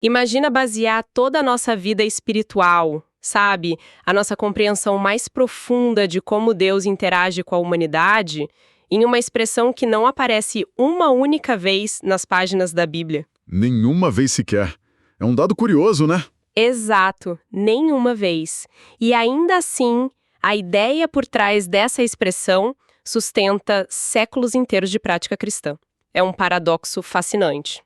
Imagina basear toda a nossa vida espiritual, sabe? A nossa compreensão mais profunda de como Deus interage com a humanidade em uma expressão que não aparece uma única vez nas páginas da Bíblia. Nenhuma vez sequer. É um dado curioso, né? Exato, nenhuma vez. E ainda assim, a ideia por trás dessa expressão sustenta séculos inteiros de prática cristã. É um paradoxo fascinante.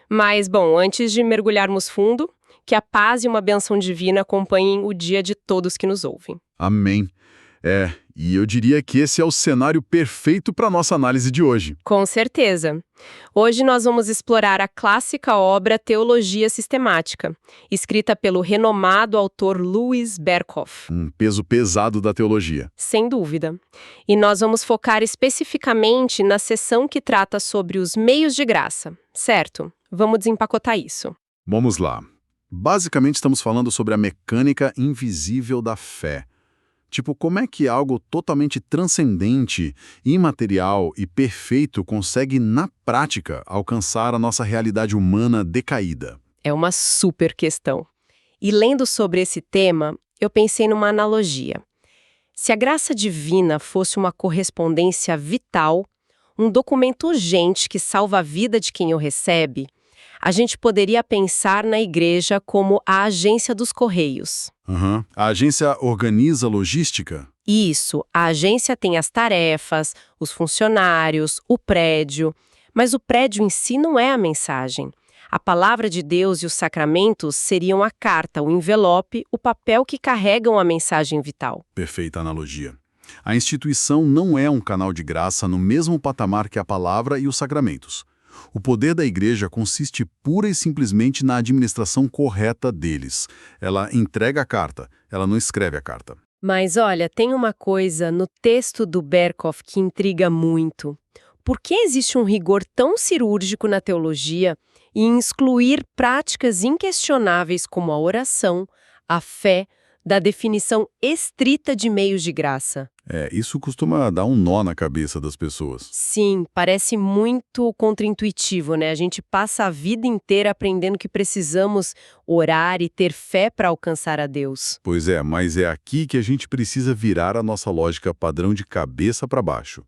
Mas, bom, antes de mergulharmos fundo, que a paz e uma bênção divina acompanhem o dia de todos que nos ouvem. Amém. E eu diria que esse é o cenário perfeito para a nossa análise de hoje. Com certeza. Hoje nós vamos explorar a clássica obra Teologia Sistemática, escrita pelo renomado autor Louis Berkhof. Um peso pesado da teologia. Sem dúvida. E nós vamos focar especificamente na seção que trata sobre os meios de graça, certo? Vamos desempacotar isso. Vamos lá. Basicamente estamos falando sobre a mecânica invisível da fé. Tipo, como é que algo totalmente transcendente, imaterial e perfeito consegue, na prática, alcançar a nossa realidade humana decaída? É uma super questão. E lendo sobre esse tema, eu pensei numa analogia. Se a graça divina fosse uma correspondência vital, um documento urgente que salva a vida de quem o recebe, a gente poderia pensar na igreja como a agência dos correios. A agência organiza a logística? Isso, a agência tem as tarefas, os funcionários, o prédio, mas o prédio em si não é a mensagem. A palavra de Deus e os sacramentos seriam a carta, o envelope, o papel que carregam a mensagem vital. Perfeita analogia. A instituição não é um canal de graça no mesmo patamar que a palavra e os sacramentos. O poder da igreja consiste pura e simplesmente na administração correta deles. Ela entrega a carta, ela não escreve a carta. Mas olha, tem uma coisa no texto do Berkhof que intriga muito. Por que existe um rigor tão cirúrgico na teologia em excluir práticas inquestionáveis como a oração, a fé, da definição estrita de meios de graça? Isso costuma dar um nó na cabeça das pessoas. Sim, parece muito contraintuitivo, né? A gente passa a vida inteira aprendendo que precisamos orar e ter fé para alcançar a Deus. Pois é, mas é aqui que a gente precisa virar a nossa lógica padrão de cabeça para baixo.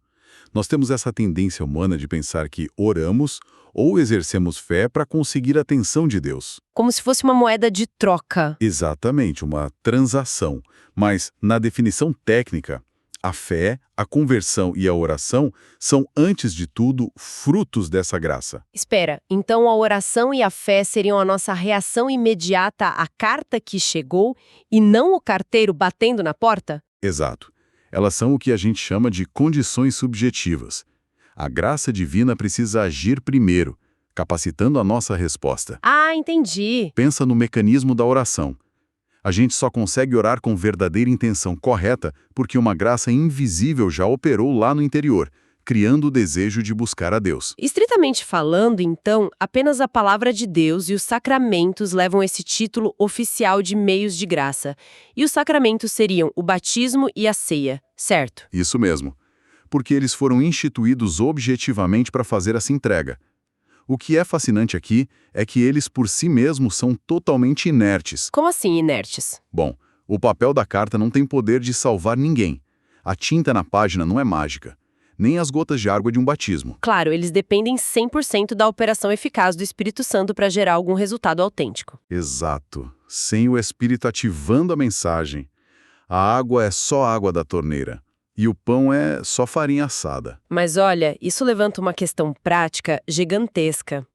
Nós temos essa tendência humana de pensar que oramos ou exercemos fé para conseguir a atenção de Deus. Como se fosse uma moeda de troca. Exatamente, uma transação. Mas, na definição técnica, a fé, a conversão e a oração são, antes de tudo, frutos dessa graça. Espera, então a oração e a fé seriam a nossa reação imediata à carta que chegou e não o carteiro batendo na porta? Exato. Elas são o que a gente chama de condições subjetivas. A graça divina precisa agir primeiro, capacitando a nossa resposta. Ah, entendi. Pensa no mecanismo da oração. A gente só consegue orar com verdadeira intenção correta porque uma graça invisível já operou lá no interior, criando o desejo de buscar a Deus. Estritamente falando, então, apenas a palavra de Deus e os sacramentos levam esse título oficial de meios de graça. E os sacramentos seriam o batismo e a ceia, certo? Isso mesmo. Porque eles foram instituídos objetivamente para fazer essa entrega. O que é fascinante aqui é que eles por si mesmos são totalmente inertes. Como assim inertes? Bom, o papel da carta não tem poder de salvar ninguém. A tinta na página não é mágica, nem as gotas de água de um batismo. Claro, eles dependem 100% da operação eficaz do Espírito Santo para gerar algum resultado autêntico. Exato. Sem o Espírito ativando a mensagem, a água é só água da torneira. E o pão é só farinha assada. Mas olha, isso levanta uma questão prática gigantesca.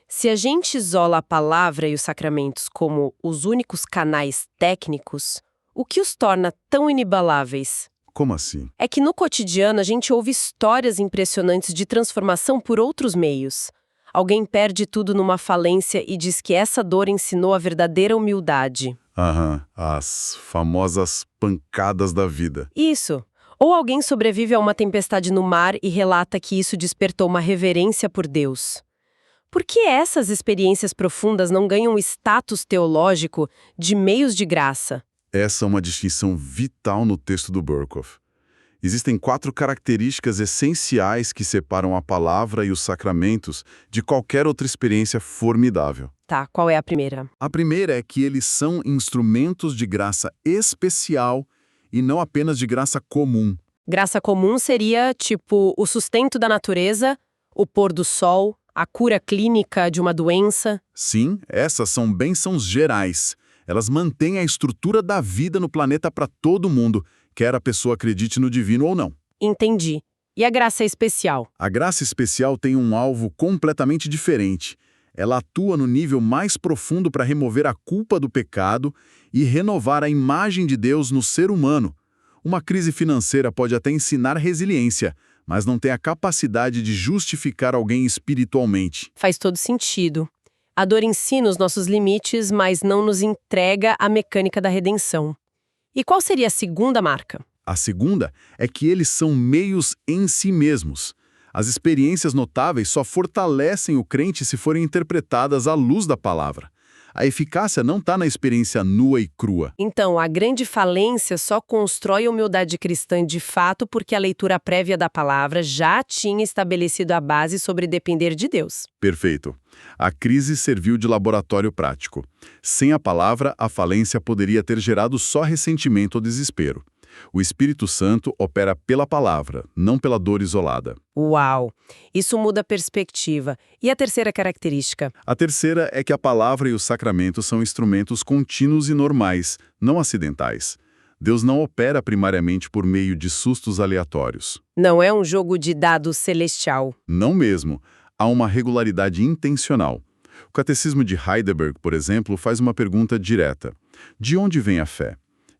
Se a gente isola a palavra e os sacramentos como os únicos canais técnicos, o que os torna tão inabaláveis? Como assim? É que no cotidiano a gente ouve histórias impressionantes de transformação por outros meios. Alguém perde tudo numa falência e diz que essa dor ensinou a verdadeira humildade. As famosas pancadas da vida. Isso. Ou alguém sobrevive a uma tempestade no mar e relata que isso despertou uma reverência por Deus. Por que essas experiências profundas não ganham status teológico de meios de graça? Essa é uma distinção vital no texto do Berkhof. Existem 4 características essenciais que separam a palavra e os sacramentos de qualquer outra experiência formidável. Tá, qual é a primeira? A primeira é que eles são instrumentos de graça especial e não apenas de graça comum. Graça comum seria, tipo, o sustento da natureza, o pôr do sol, a cura clínica de uma doença. Sim, essas são bênçãos gerais. Elas mantêm a estrutura da vida no planeta para todo mundo, quer a pessoa acredite no divino ou não. Entendi. E a graça especial? A graça especial tem um alvo completamente diferente. Ela atua no nível mais profundo para remover a culpa do pecado e renovar a imagem de Deus no ser humano. Uma crise financeira pode até ensinar resiliência, mas não tem a capacidade de justificar alguém espiritualmente. Faz todo sentido. A dor ensina os nossos limites, mas não nos entrega a mecânica da redenção. E qual seria a segunda marca? A segunda é que eles são meios em si mesmos. As experiências notáveis só fortalecem o crente se forem interpretadas à luz da palavra. A eficácia não está na experiência nua e crua. Então, a grande falência só constrói a humildade cristã de fato porque a leitura prévia da palavra já tinha estabelecido a base sobre depender de Deus. Perfeito. A crise serviu de laboratório prático. Sem a palavra, a falência poderia ter gerado só ressentimento ou desespero. O Espírito Santo opera pela palavra, não pela dor isolada. Uau! Isso muda a perspectiva. E a terceira característica? A terceira é que a palavra e os sacramentos são instrumentos contínuos e normais, não acidentais. Deus não opera primariamente por meio de sustos aleatórios. Não é um jogo de dados celestial. Não mesmo. Há uma regularidade intencional. O Catecismo de Heidelberg, por exemplo, faz uma pergunta direta. De onde vem a fé?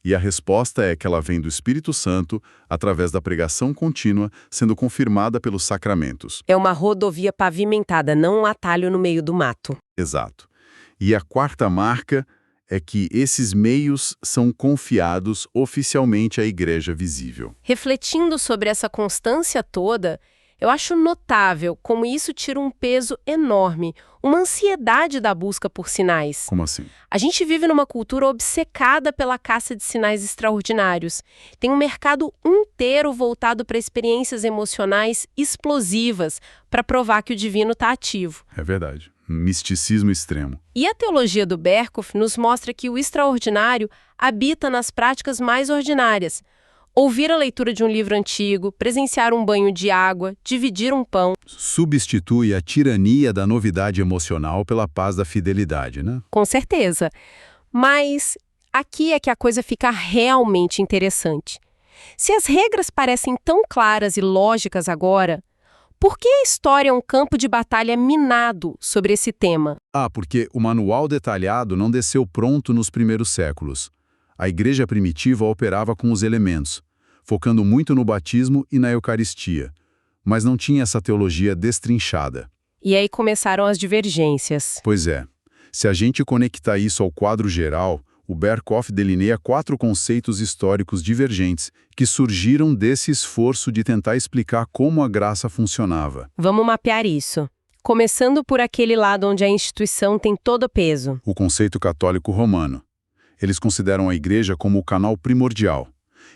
E a resposta é que ela vem do Espírito Santo, através da pregação contínua, sendo confirmada pelos sacramentos. É uma rodovia pavimentada, não um atalho no meio do mato. Exato. E a quarta marca é que esses meios são confiados oficialmente à Igreja visível. Refletindo sobre essa constância toda, eu acho notável como isso tira um peso enorme, uma ansiedade da busca por sinais. Como assim? A gente vive numa cultura obcecada pela caça de sinais extraordinários. Tem um mercado inteiro voltado para experiências emocionais explosivas para provar que o divino está ativo. É verdade. Misticismo extremo. E a teologia do Berkhof nos mostra que o extraordinário habita nas práticas mais ordinárias. Ouvir a leitura de um livro antigo, presenciar um banho de água, dividir um pão. Substitui a tirania da novidade emocional pela paz da fidelidade, né? Com certeza. Mas aqui é que a coisa fica realmente interessante. Se as regras parecem tão claras e lógicas agora, por que a história é um campo de batalha minado sobre esse tema? Porque o manual detalhado não desceu pronto nos primeiros séculos. A igreja primitiva operava com os elementos, focando muito no batismo e na Eucaristia, mas não tinha essa teologia destrinchada. E aí começaram as divergências. Pois é. Se a gente conectar isso ao quadro geral, o Berkhof delineia 4 conceitos históricos divergentes que surgiram desse esforço de tentar explicar como a graça funcionava. Vamos mapear isso. Começando por aquele lado onde a instituição tem todo o peso. O conceito católico romano. Eles consideram a igreja como o canal primordial.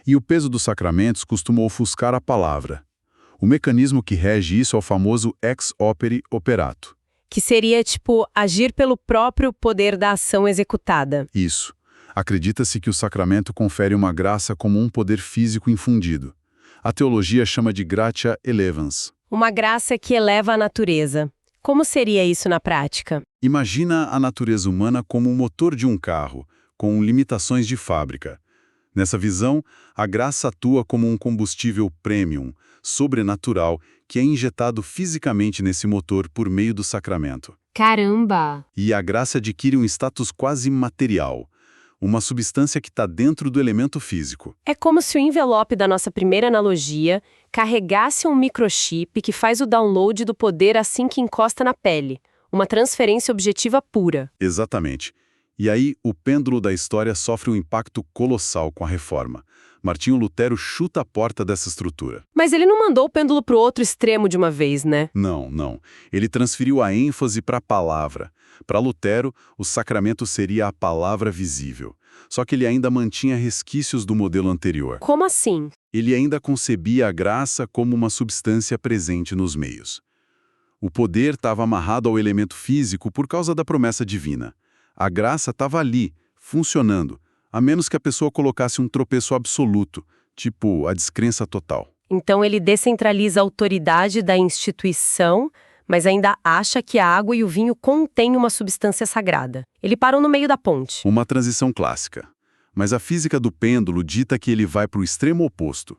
E o peso dos sacramentos costuma ofuscar a palavra. O mecanismo que rege isso é o famoso ex opere operato. Que seria, tipo, agir pelo próprio poder da ação executada. Isso. Acredita-se que o sacramento confere uma graça como um poder físico infundido. A teologia chama de gratia elevans. Uma graça que eleva a natureza. Como seria isso na prática? Imagina a natureza humana como o motor de um carro, com limitações de fábrica. Nessa visão, a graça atua como um combustível premium, sobrenatural, que é injetado fisicamente nesse motor por meio do sacramento. Caramba! E a graça adquire um status quase material, uma substância que está dentro do elemento físico. É como se o envelope da nossa primeira analogia carregasse um microchip que faz o download do poder assim que encosta na pele. Uma transferência objetiva pura. Exatamente. E aí, o pêndulo da história sofre um impacto colossal com a reforma. Martinho Lutero chuta a porta dessa estrutura. Mas ele não mandou o pêndulo para o outro extremo de uma vez, né? Não. Ele transferiu a ênfase para a palavra. Para Lutero, o sacramento seria a palavra visível. Só que ele ainda mantinha resquícios do modelo anterior. Como assim? Ele ainda concebia a graça como uma substância presente nos meios. O poder estava amarrado ao elemento físico por causa da promessa divina. A graça estava ali, funcionando, a menos que a pessoa colocasse um tropeço absoluto, tipo a descrença total. Então ele descentraliza a autoridade da instituição, mas ainda acha que a água e o vinho contêm uma substância sagrada. Ele parou no meio da ponte. Uma transição clássica. Mas a física do pêndulo dita que ele vai para o extremo oposto.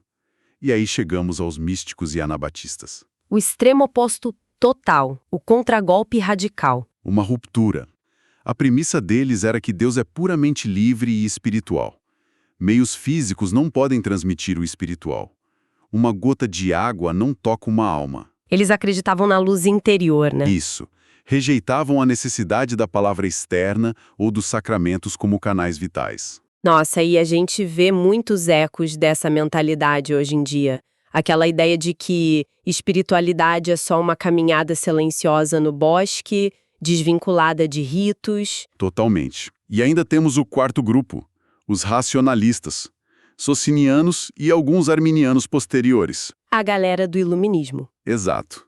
E aí chegamos aos místicos e anabatistas. O extremo oposto total, o contragolpe radical. Uma ruptura. A premissa deles era que Deus é puramente livre e espiritual. Meios físicos não podem transmitir o espiritual. Uma gota de água não toca uma alma. Eles acreditavam na luz interior, né? Isso. Rejeitavam a necessidade da palavra externa ou dos sacramentos como canais vitais. Nossa, e a gente vê muitos ecos dessa mentalidade hoje em dia. Aquela ideia de que espiritualidade é só uma caminhada silenciosa no bosque, desvinculada de ritos. Totalmente. E ainda temos o quarto grupo, os racionalistas, socinianos e alguns arminianos posteriores. A galera do iluminismo. Exato.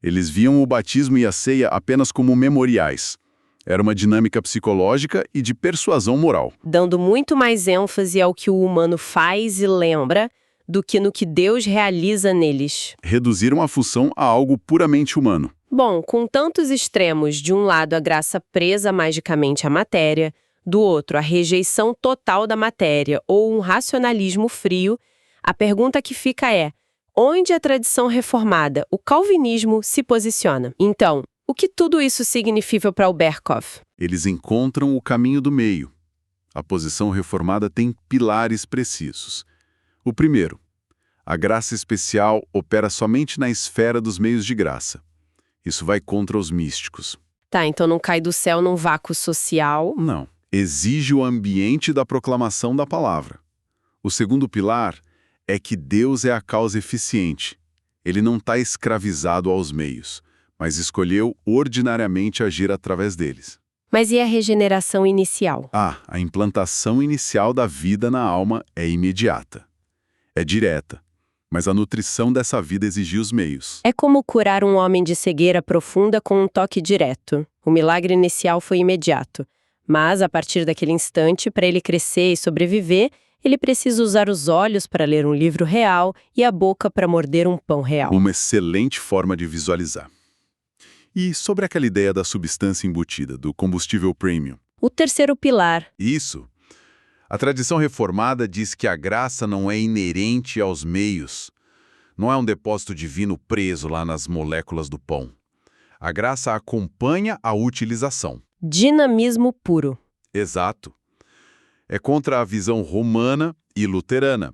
Eles viam o batismo e a ceia apenas como memoriais. Era uma dinâmica psicológica e de persuasão moral. Dando muito mais ênfase ao que o humano faz e lembra do que no que Deus realiza neles. Reduziram a função a algo puramente humano. Bom, com tantos extremos, de um lado a graça presa magicamente à matéria, do outro a rejeição total da matéria ou um racionalismo frio, a pergunta que fica é: onde a tradição reformada, o calvinismo, se posiciona? Então, o que tudo isso significa para o Berkhof? Eles encontram o caminho do meio. A posição reformada tem pilares precisos. O primeiro, a graça especial opera somente na esfera dos meios de graça. Isso vai contra os místicos. Tá, então não cai do céu num vácuo social. Não. Exige o ambiente da proclamação da palavra. O segundo pilar é que Deus é a causa eficiente. Ele não está escravizado aos meios, mas escolheu ordinariamente agir através deles. Mas e a regeneração inicial? A implantação inicial da vida na alma é imediata. É direta, mas a nutrição dessa vida exigia os meios. É como curar um homem de cegueira profunda com um toque direto. O milagre inicial foi imediato. Mas, a partir daquele instante, para ele crescer e sobreviver, ele precisa usar os olhos para ler um livro real e a boca para morder um pão real. Uma excelente forma de visualizar. E sobre aquela ideia da substância embutida, do combustível premium? O terceiro pilar. Isso. A tradição reformada diz que a graça não é inerente aos meios. Não é um depósito divino preso lá nas moléculas do pão. A graça acompanha a utilização. Dinamismo puro. Exato. É contra a visão romana e luterana.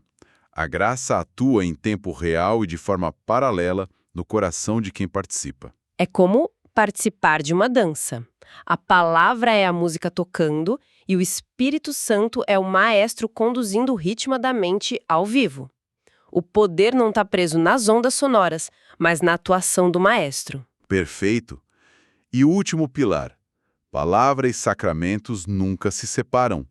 A graça atua em tempo real e de forma paralela no coração de quem participa. É como participar de uma dança. A palavra é a música tocando e o Espírito Santo é o maestro conduzindo o ritmo da mente ao vivo. O poder não está preso nas ondas sonoras, mas na atuação do maestro. Perfeito. E o último pilar. Palavra e sacramentos nunca se separam.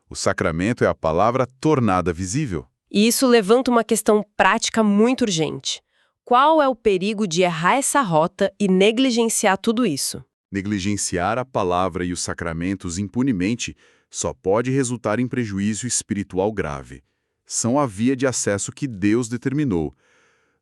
O sacramento é a palavra tornada visível. E isso levanta uma questão prática muito urgente. Qual é o perigo de errar essa rota e negligenciar tudo isso? Negligenciar a palavra e os sacramentos impunemente só pode resultar em prejuízo espiritual grave. São a via de acesso que Deus determinou.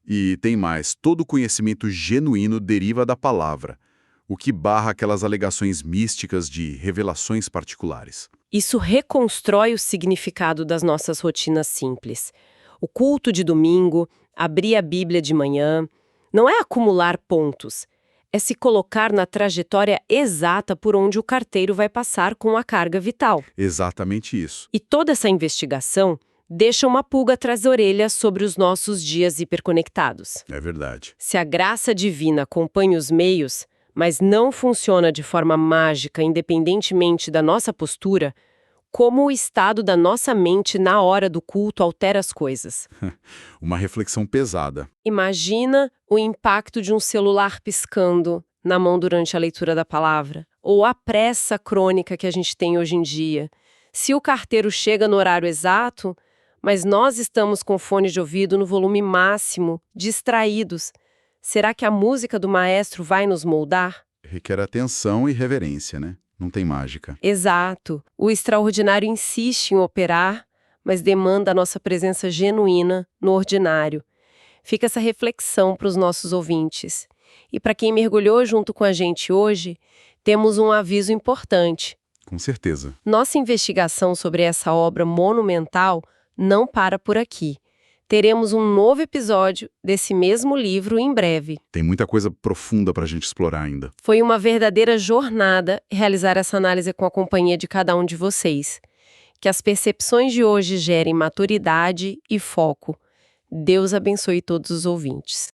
E tem mais, todo conhecimento genuíno deriva da palavra, o que barra aquelas alegações místicas de revelações particulares. Isso reconstrói o significado das nossas rotinas simples. O culto de domingo, abrir a Bíblia de manhã, não é acumular pontos, é se colocar na trajetória exata por onde o carteiro vai passar com a carga vital. Exatamente isso. E toda essa investigação deixa uma pulga atrás da orelha sobre os nossos dias hiperconectados. É verdade. Se a graça divina acompanha os meios, mas não funciona de forma mágica independentemente da nossa postura, como o estado da nossa mente na hora do culto altera as coisas. Uma reflexão pesada. Imagina o impacto de um celular piscando na mão durante a leitura da palavra, ou a pressa crônica que a gente tem hoje em dia. Se o carteiro chega no horário exato, mas nós estamos com fone de ouvido no volume máximo, distraídos, Será que a música do maestro vai nos moldar? Requer atenção e reverência, né? Não tem mágica. Exato. O extraordinário insiste em operar, mas demanda a nossa presença genuína no ordinário. Fica essa reflexão para os nossos ouvintes. E para quem mergulhou junto com a gente hoje, temos um aviso importante. Com certeza. Nossa investigação sobre essa obra monumental não para por aqui. Teremos um novo episódio desse mesmo livro em breve. Tem muita coisa profunda para a gente explorar ainda. Foi uma verdadeira jornada realizar essa análise com a companhia de cada um de vocês. Que as percepções de hoje gerem maturidade e foco. Deus abençoe todos os ouvintes.